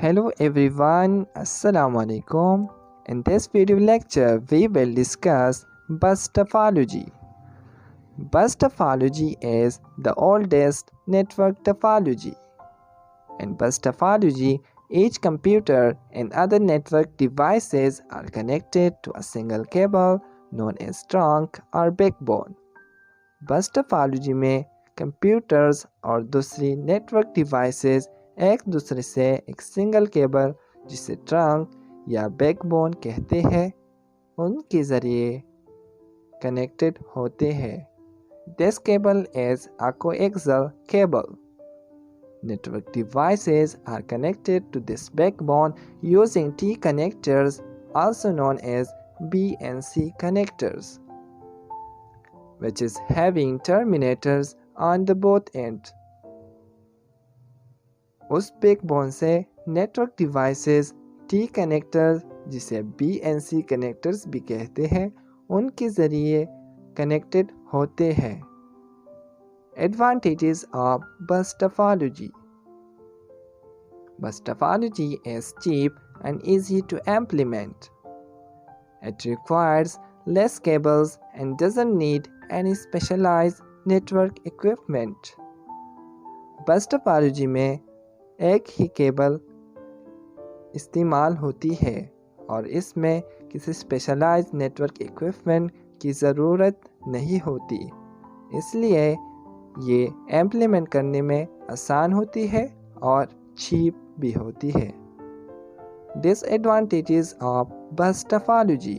Hello everyone, Assalamu alaikum. In this video lecture, we will discuss bus topology. Bus topology is the oldest network topology. In bus topology, each computer and other network devices are connected to a single cable known as trunk or backbone. बस topology में computers और दूसरी network devices एक दूसरे से एक single cable जिसे trunk या बैकबोन कहते हैं उनके ज़रिए कनेक्टेड होते हैं. This cable is a coaxial cable. Network devices are connected to this backbone using T connectors, also known as B and C connectors, which is having terminators on the both ends. उस backbone से network devices T connectors जिसे B and C connectors भी कहते हैं उनके ज़रिए connected होते हैं. Advantages of bus topology. Bus topology is cheap and easy to implement. It requires less cables and doesn't need any specialized network equipment. बस topology में एक ही केबल इस्तेमाल होती है और इसमें किसी स्पेशलाइज्ड नेटवर्क इक्विपमेंट की ज़रूरत नहीं होती, इसलिए ये इम्प्लीमेंट करने में आसान होती है और चीप भी होती है. Disadvantages of bus topology.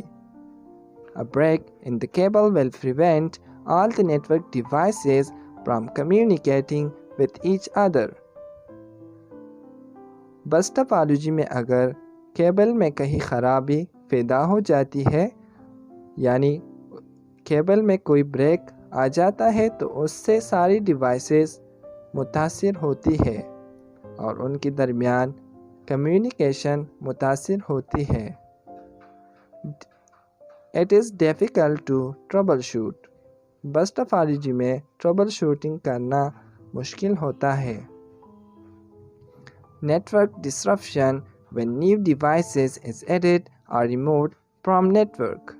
A break in the cable will prevent all the network devices from communicating with each other. बस टोपोलॉजी में अगर केबल में कहीं ख़राबी पैदा हो जाती है, यानी केबल में कोई ब्रेक आ जाता है, तो उससे सारी डिवाइसेस मुतासिर होती है और उनके दरमियान कम्युनिकेशन मुतासिर होती है. It is difficult to troubleshoot. बस टोपोलॉजी में ट्रबल शूटिंग करना मुश्किल होता है. Network disruption when new devices is added or removed from network.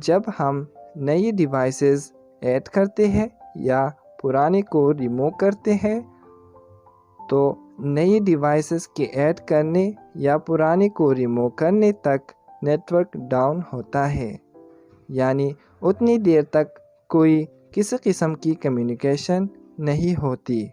जब हम नई डिवाइसेस ऐड करते हैं या पुराने को रिमूव करते हैं, तो नई डिवाइसेस के ऐड करने या पुराने को रिमूव करने तक नेटवर्क डाउन होता है, यानी उतनी देर तक कोई किसी किस्म की कम्युनिकेशन नहीं होती.